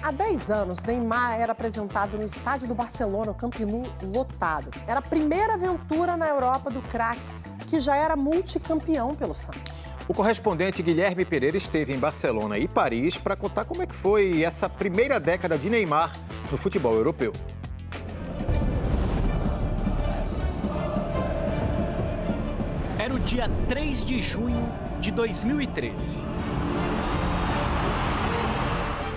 Há 10 anos, Neymar era apresentado no estádio do Barcelona, o Camp Nou, lotado. Era a primeira aventura na Europa do craque, que já era multicampeão pelo Santos. O correspondente Guilherme Pereira esteve em Barcelona e Paris para contar como é que foi essa primeira década de Neymar no futebol europeu. Era o dia 3 de junho de 2013.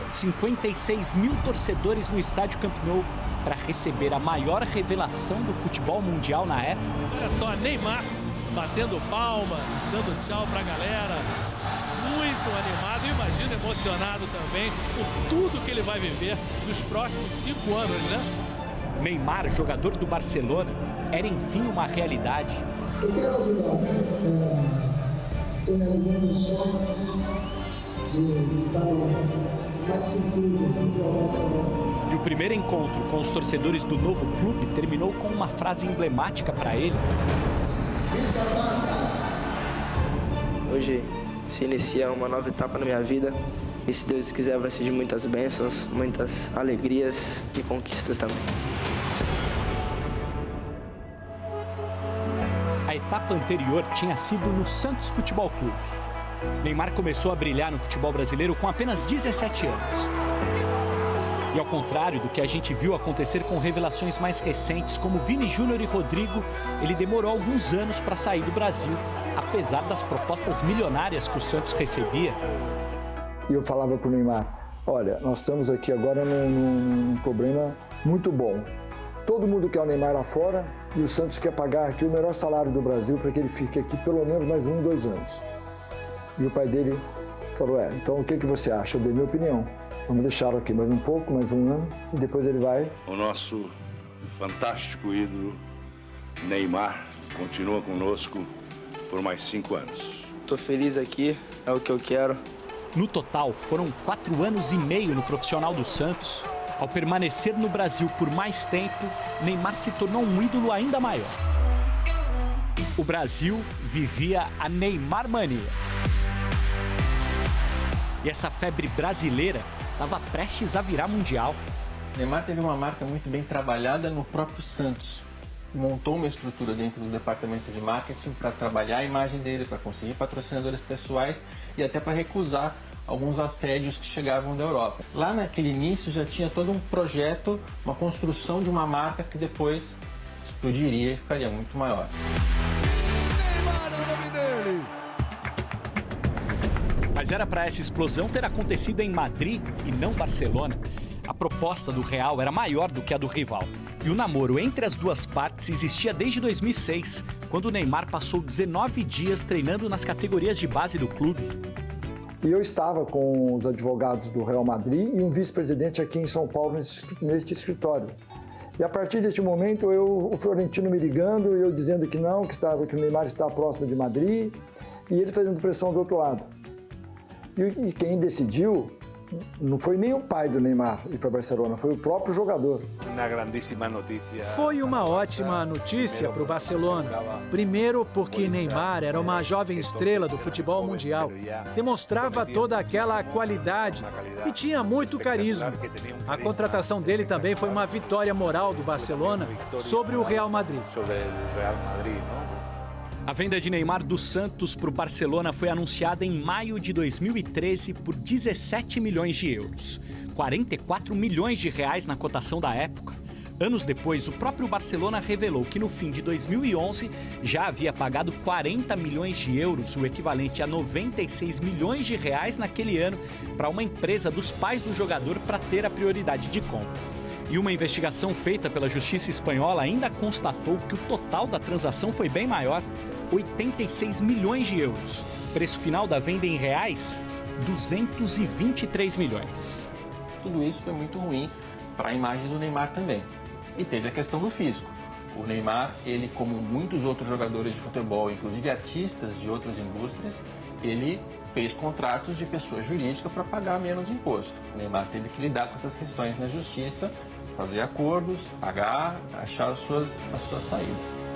56 mil torcedores no estádio Camp Nou para receber a maior revelação do futebol mundial na época. Olha só, Neymar batendo palma, dando tchau para a galera. Muito animado, imagino emocionado também por tudo que ele vai viver nos próximos 5 anos, né? Neymar, jogador do Barcelona, era enfim uma realidade. Eu quero ajudar. Estou realizando um sonho de estar mais cumprido do Barcelona. E o primeiro encontro com os torcedores do novo clube terminou com uma frase emblemática para eles. Hoje se inicia uma nova etapa na minha vida e, se Deus quiser, vai ser de muitas bênçãos, muitas alegrias e conquistas também. A etapa anterior tinha sido no Santos Futebol Clube. Neymar começou a brilhar no futebol brasileiro com apenas 17 anos. E ao contrário do que a gente viu acontecer com revelações mais recentes como Vini Júnior e Rodrigo, ele demorou alguns anos para sair do Brasil, apesar das propostas milionárias que o Santos recebia. E eu falava para o Neymar, olha, nós estamos aqui agora num problema muito bom. Todo mundo quer o Neymar lá fora e o Santos quer pagar aqui o melhor salário do Brasil para que ele fique aqui pelo menos mais 1, 2 anos. E o pai dele falou, então o que você acha? Eu dei minha opinião. Vamos deixá-lo aqui mais um pouco, mais 1 ano, e depois ele vai. O nosso fantástico ídolo, Neymar, continua conosco por mais 5 anos. Estou feliz aqui, é o que eu quero. No total, foram 4 anos e meio no profissional do Santos. Ao permanecer no Brasil por mais tempo, Neymar se tornou um ídolo ainda maior. O Brasil vivia a Neymar mania. E essa febre brasileira estava prestes a virar mundial. Neymar teve uma marca muito bem trabalhada no próprio Santos. Montou uma estrutura dentro do departamento de marketing para trabalhar a imagem dele, para conseguir patrocinadores pessoais e até para recusar alguns assédios que chegavam da Europa. Lá naquele início já tinha todo um projeto, uma construção de uma marca que depois explodiria e ficaria muito maior. Neymar é o nome dele! Mas era para essa explosão ter acontecido em Madrid e não Barcelona. A proposta do Real era maior do que a do rival. E o namoro entre as duas partes existia desde 2006, quando o Neymar passou 19 dias treinando nas categorias de base do clube. E eu estava com os advogados do Real Madrid e um vice-presidente aqui em São Paulo, neste escritório. E a partir deste momento, o Florentino me ligando, eu dizendo que não, que o Neymar está próximo de Madrid, e ele fazendo pressão do outro lado. E quem decidiu não foi nem o pai do Neymar ir para Barcelona, foi o próprio jogador. Foi uma ótima notícia para o Barcelona. Primeiro porque Neymar era uma jovem estrela do futebol mundial, demonstrava toda aquela qualidade e tinha muito carisma. A contratação dele também foi uma vitória moral do Barcelona sobre o Real Madrid. A venda de Neymar do Santos para o Barcelona foi anunciada em maio de 2013 por 17 milhões de euros. 44 milhões de reais na cotação da época. Anos depois, o próprio Barcelona revelou que no fim de 2011 já havia pagado 40 milhões de euros, o equivalente a 96 milhões de reais naquele ano, para uma empresa dos pais do jogador para ter a prioridade de compra. E uma investigação feita pela Justiça Espanhola ainda constatou que o total da transação foi bem maior, 86 milhões de euros. Preço final da venda em reais, 223 milhões. Tudo isso foi muito ruim para a imagem do Neymar também. E teve a questão do físico. O Neymar, ele como muitos outros jogadores de futebol, inclusive artistas de outras indústrias, ele fez contratos de pessoa jurídica para pagar menos imposto. O Neymar teve que lidar com essas questões na justiça, fazer acordos, pagar, achar as suas saídas.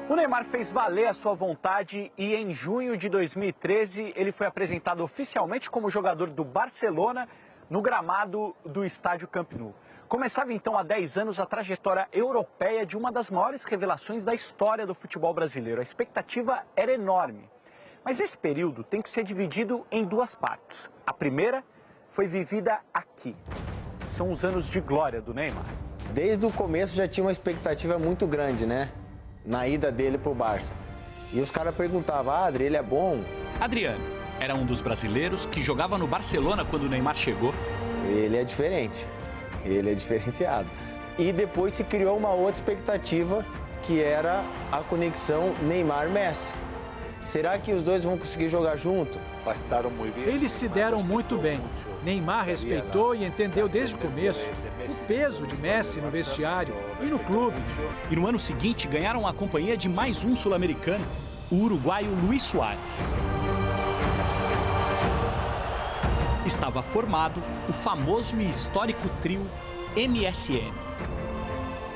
O Neymar fez valer a sua vontade e em junho de 2013 ele foi apresentado oficialmente como jogador do Barcelona no gramado do estádio Camp Nou. Começava então há 10 anos a trajetória europeia de uma das maiores revelações da história do futebol brasileiro. A expectativa era enorme. Mas esse período tem que ser dividido em duas partes. A primeira foi vivida aqui. São os anos de glória do Neymar. Desde o começo já tinha uma expectativa muito grande, né? Na ida dele pro Barça. E os caras perguntavam, Adri, ele é bom? Adriano era um dos brasileiros que jogava no Barcelona quando o Neymar chegou. Ele é diferente. Ele é diferenciado. E depois se criou uma outra expectativa, que era a conexão Neymar-Messi. Será que os dois vão conseguir jogar junto? Eles se deram muito bem. Neymar respeitou e entendeu desde o começo o peso de Messi no vestiário e no clube. E no ano seguinte ganharam a companhia de mais um sul-americano, o uruguaio Luis Suárez. Estava formado o famoso e histórico trio MSN.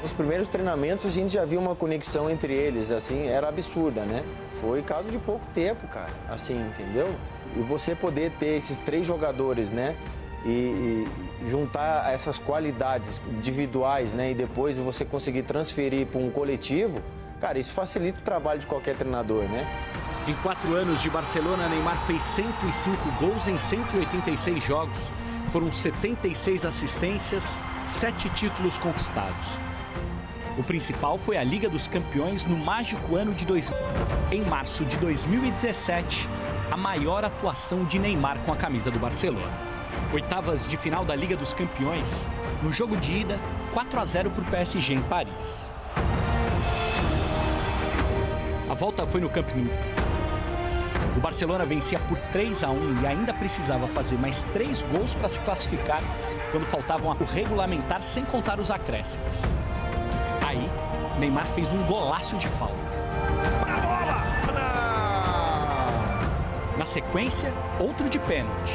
Nos primeiros treinamentos a gente já viu uma conexão entre eles, assim, era absurda, né? Foi caso de pouco tempo, cara, assim, entendeu? E você poder ter esses 3 jogadores, né? E juntar essas qualidades individuais, né? E depois você conseguir transferir para um coletivo, cara, isso facilita o trabalho de qualquer treinador, né? Em 4 anos de Barcelona, Neymar fez 105 gols em 186 jogos. Foram 76 assistências, 7 títulos conquistados. O principal foi a Liga dos Campeões no mágico ano de 2000. Em março de 2017, a maior atuação de Neymar com a camisa do Barcelona. Oitavas de final da Liga dos Campeões, no jogo de ida, 4-0 para o PSG em Paris. A volta foi no Camp Nou. O Barcelona vencia por 3-1 e ainda precisava fazer mais 3 gols para se classificar quando faltavam o regulamentar sem contar os acréscimos. Aí, Neymar fez um golaço de falta. Na sequência, outro de pênalti.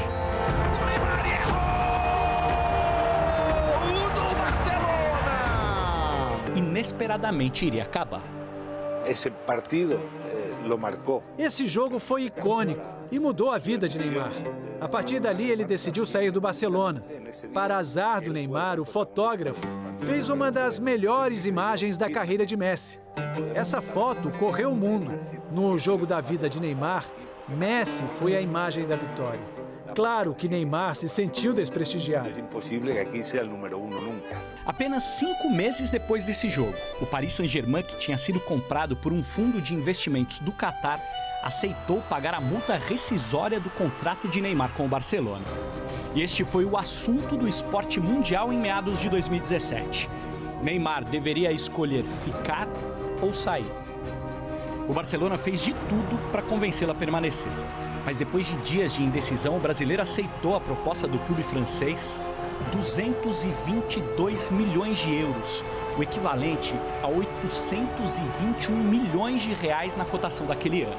do Barcelona! Inesperadamente iria acabar. Esse partido lo marcou. Esse jogo foi icônico e mudou a vida de Neymar. A partir dali, ele decidiu sair do Barcelona. Para azar do Neymar, o fotógrafo fez uma das melhores imagens da carreira de Messi. Essa foto correu o mundo. No jogo da vida de Neymar, Messi foi a imagem da vitória. Claro que Neymar se sentiu desprestigiado. É impossível que aqui seja o número 1 nunca. Apenas 5 meses depois desse jogo, o Paris Saint-Germain, que tinha sido comprado por um fundo de investimentos do Catar, aceitou pagar a multa rescisória do contrato de Neymar com o Barcelona. E este foi o assunto do esporte mundial em meados de 2017. Neymar deveria escolher ficar ou sair. O Barcelona fez de tudo para convencê-lo a permanecer. Mas depois de dias de indecisão, o brasileiro aceitou a proposta do clube francês, 222 milhões de euros, o equivalente a 821 milhões de reais na cotação daquele ano.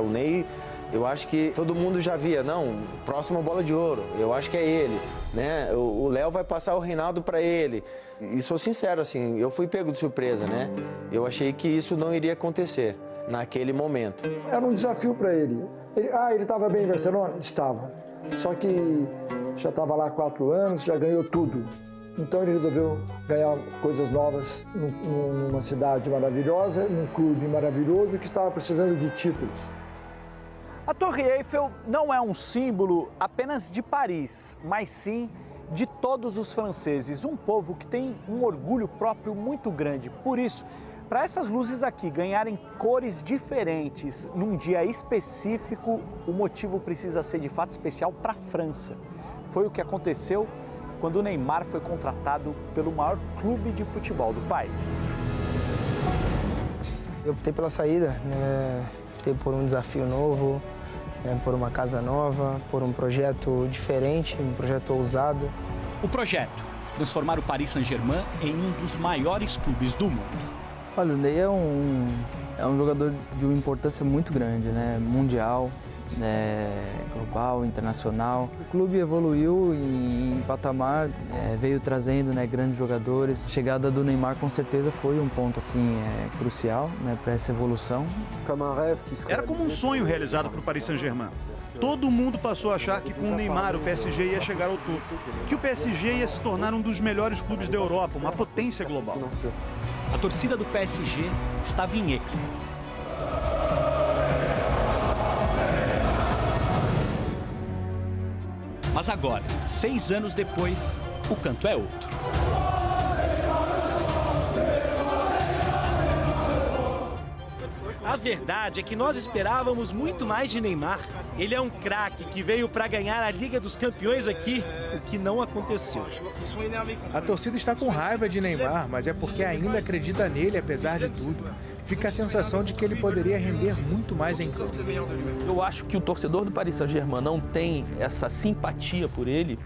O Ney, eu acho que todo mundo já via, não, próxima bola de ouro, eu acho que é ele, né? O Léo vai passar o Reinaldo para ele. E sou sincero, assim, eu fui pego de surpresa, né? Eu achei que isso não iria acontecer naquele momento. Era um desafio para ele. Ele estava bem em Barcelona? Estava. Só que já estava lá há 4 anos, já ganhou tudo. Então ele resolveu ganhar coisas novas numa cidade maravilhosa, num clube maravilhoso que estava precisando de títulos. A Torre Eiffel não é um símbolo apenas de Paris, mas sim de todos os franceses. Um povo que tem um orgulho próprio muito grande. Por isso, para essas luzes aqui ganharem cores diferentes num dia específico, o motivo precisa ser de fato especial para a França. Foi o que aconteceu quando o Neymar foi contratado pelo maior clube de futebol do país. Eu optei pela saída, optei por um desafio novo, por uma casa nova, por um projeto diferente, um projeto ousado. O projeto: transformar o Paris Saint-Germain em um dos maiores clubes do mundo. Olha, o Ney é um jogador de uma importância muito grande, né? Mundial. global, internacional. O clube evoluiu em patamar, veio trazendo grandes jogadores. A chegada do Neymar com certeza foi um ponto assim, crucial para essa evolução. Era como um sonho realizado para o Paris Saint-Germain. Todo mundo passou a achar que com o Neymar o PSG ia chegar ao topo, que o PSG ia se tornar um dos melhores clubes da Europa, uma potência global. A torcida do PSG estava em êxtase. Mas agora, 6 anos depois, o canto é outro. A verdade é que nós esperávamos muito mais de Neymar. Ele é um craque que veio para ganhar a Liga dos Campeões aqui, o que não aconteceu. A torcida está com raiva de Neymar, mas é porque ainda acredita nele apesar de tudo. Fica a sensação de que ele poderia render muito mais em campo. Eu acho que o torcedor do Paris Saint-Germain não tem essa simpatia por ele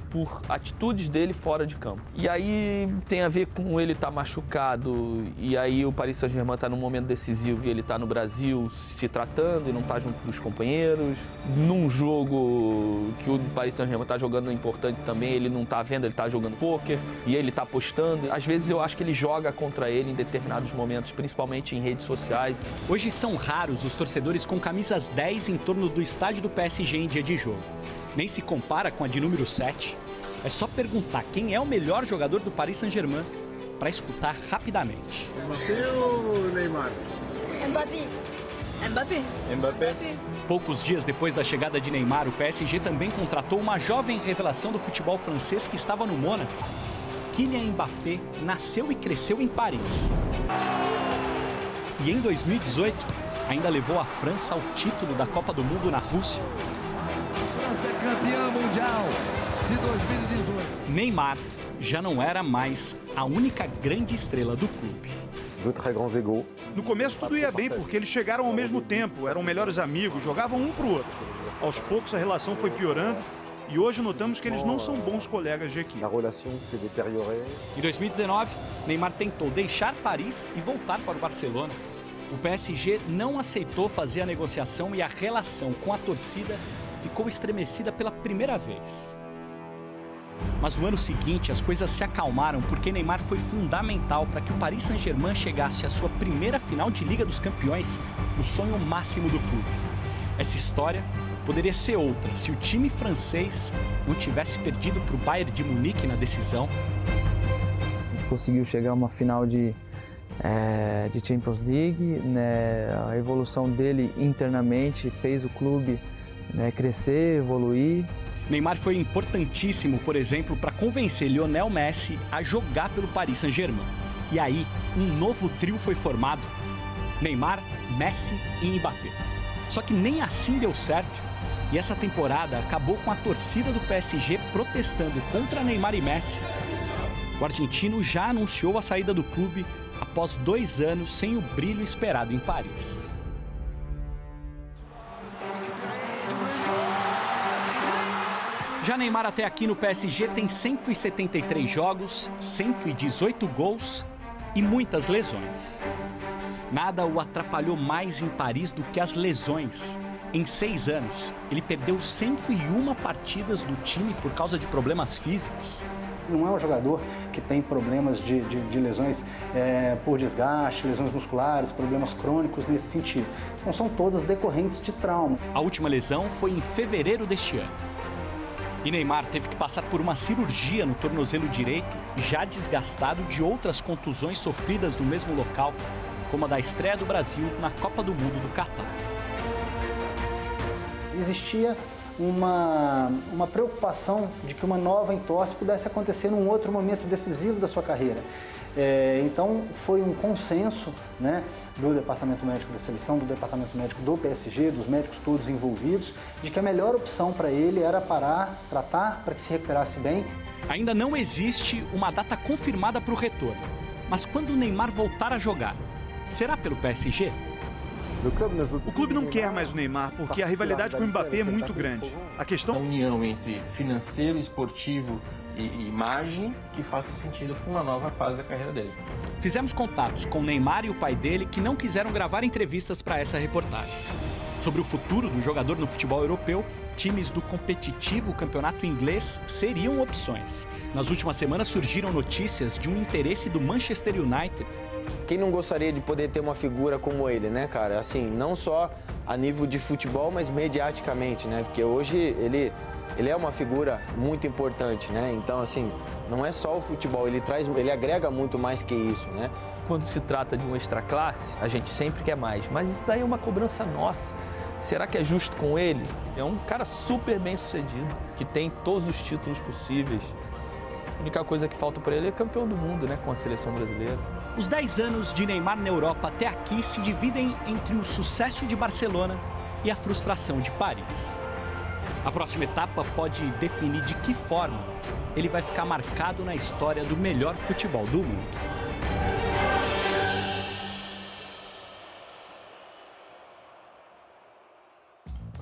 por atitudes dele fora de campo. E aí tem a ver com ele estar machucado, e aí o Paris Saint-Germain está num momento decisivo e ele está no Brasil se tratando e não está junto dos companheiros. Num jogo que o Paris Saint-Germain está jogando importante também, ele não está vendo, ele está jogando pôquer e ele está apostando. Às vezes eu acho que ele joga contra ele em determinados momentos, principalmente em redes sociais. Hoje são raros os torcedores com camisas 10 em torno do estádio do PSG em dia de jogo. Nem se compara com a de número 7. É só perguntar quem é o melhor jogador do Paris Saint-Germain para escutar rapidamente. Mbappé ou Neymar? Mbappé. Poucos dias depois da chegada de Neymar, o PSG também contratou uma jovem revelação do futebol francês que estava no Mônaco. Kylian Mbappé nasceu e cresceu em Paris. E em 2018, ainda levou a França ao título da Copa do Mundo na Rússia. França é campeã mundial de 2018. Neymar já não era mais a única grande estrela do clube. No começo tudo ia bem, porque eles chegaram ao mesmo tempo, eram melhores amigos, jogavam um pro outro. Aos poucos a relação foi piorando e hoje notamos que eles não são bons colegas de equipe. Em 2019, Neymar tentou deixar Paris e voltar para o Barcelona. O PSG não aceitou fazer a negociação e a relação com a torcida ficou estremecida pela primeira vez. Mas no ano seguinte, as coisas se acalmaram porque Neymar foi fundamental para que o Paris Saint-Germain chegasse à sua primeira final de Liga dos Campeões, o sonho máximo do clube. Essa história poderia ser outra se o time francês não tivesse perdido para o Bayern de Munique na decisão. A gente conseguiu chegar a uma final de Champions League, a evolução dele internamente fez o clube crescer, evoluir. Neymar foi importantíssimo, por exemplo, para convencer Lionel Messi a jogar pelo Paris Saint-Germain. E aí, um novo trio foi formado: Neymar, Messi e Mbappé. Só que nem assim deu certo. E essa temporada acabou com a torcida do PSG protestando contra Neymar e Messi. O argentino já anunciou a saída do clube após 2 anos sem o brilho esperado em Paris. Já Neymar até aqui no PSG tem 173 jogos, 118 gols e muitas lesões. Nada o atrapalhou mais em Paris do que as lesões. Em 6 anos, ele perdeu 101 partidas do time por causa de problemas físicos. Não é um jogador que tem problemas de lesões por desgaste, lesões musculares, problemas crônicos nesse sentido. Não são todas decorrentes de trauma. A última lesão foi em fevereiro deste ano. E Neymar teve que passar por uma cirurgia no tornozelo direito, já desgastado de outras contusões sofridas no mesmo local, como a da estreia do Brasil na Copa do Mundo do Catar. Existia uma preocupação de que uma nova entorse pudesse acontecer num outro momento decisivo da sua carreira. Então foi um consenso, do departamento médico da seleção, do departamento médico do PSG, dos médicos todos envolvidos, de que a melhor opção para ele era parar, tratar para que se recuperasse bem. Ainda não existe uma data confirmada para o retorno, mas quando o Neymar voltar a jogar, será pelo PSG? O clube não quer mais o Neymar porque a rivalidade com o Mbappé é muito grande. A questão é a união entre financeiro, esportivo e imagem que faça sentido para uma nova fase da carreira dele. Fizemos contatos com o Neymar e o pai dele que não quiseram gravar entrevistas para essa reportagem. Sobre o futuro do jogador no futebol europeu, times do competitivo campeonato inglês seriam opções. Nas últimas semanas surgiram notícias de um interesse do Manchester United. Quem não gostaria de poder ter uma figura como ele, né, cara? Assim, não só a nível de futebol, mas mediaticamente, né? Porque hoje ele é uma figura muito importante, né? Então, assim, não é só o futebol, ele agrega muito mais que isso, né? Quando se trata de um extraclasse, a gente sempre quer mais, mas isso daí é uma cobrança nossa. Será que é justo com ele? É um cara super bem sucedido, que tem todos os títulos possíveis. A única coisa que falta para ele é campeão do mundo, né, com a seleção brasileira. Os 10 anos de Neymar na Europa até aqui se dividem entre o sucesso de Barcelona e a frustração de Paris. A próxima etapa pode definir de que forma ele vai ficar marcado na história do melhor futebol do mundo.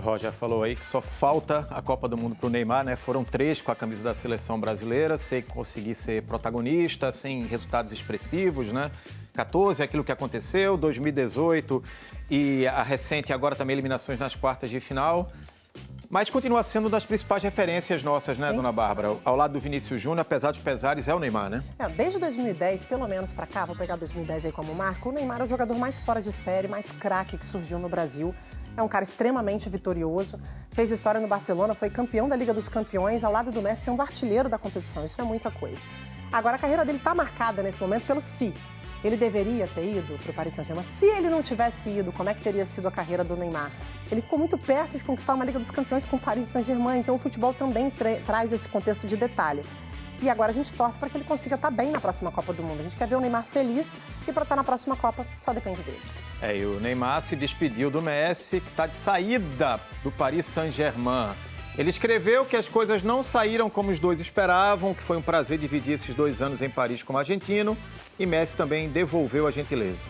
Roger falou aí que só falta a Copa do Mundo para o Neymar, né? Foram 3 com a camisa da seleção brasileira, sem conseguir ser protagonista, sem resultados expressivos, né? 14, aquilo que aconteceu, 2018 e a recente agora também eliminações nas quartas de final. Mas continua sendo uma das principais referências nossas, né, dona Bárbara? Ao lado do Vinícius Júnior, apesar dos pesares, é o Neymar, né? Desde 2010, pelo menos pra cá, vou pegar 2010 aí como marco, o Neymar é o jogador mais fora de série, mais craque que surgiu no Brasil. É um cara extremamente vitorioso, fez história no Barcelona, foi campeão da Liga dos Campeões, ao lado do Messi, sendo artilheiro da competição. Isso é muita coisa. Agora, a carreira dele está marcada nesse momento pelo si. Ele deveria ter ido para o Paris Saint-Germain. Se ele não tivesse ido, como é que teria sido a carreira do Neymar? Ele ficou muito perto de conquistar uma Liga dos Campeões com o Paris Saint-Germain, então o futebol também traz esse contexto de detalhe. E agora a gente torce para que ele consiga estar bem na próxima Copa do Mundo. A gente quer ver o Neymar feliz e para estar na próxima Copa só depende dele. E o Neymar se despediu do Messi, que está de saída do Paris Saint-Germain. Ele escreveu que as coisas não saíram como os dois esperavam, que foi um prazer dividir esses 2 anos em Paris como argentino, e Messi também devolveu a gentileza.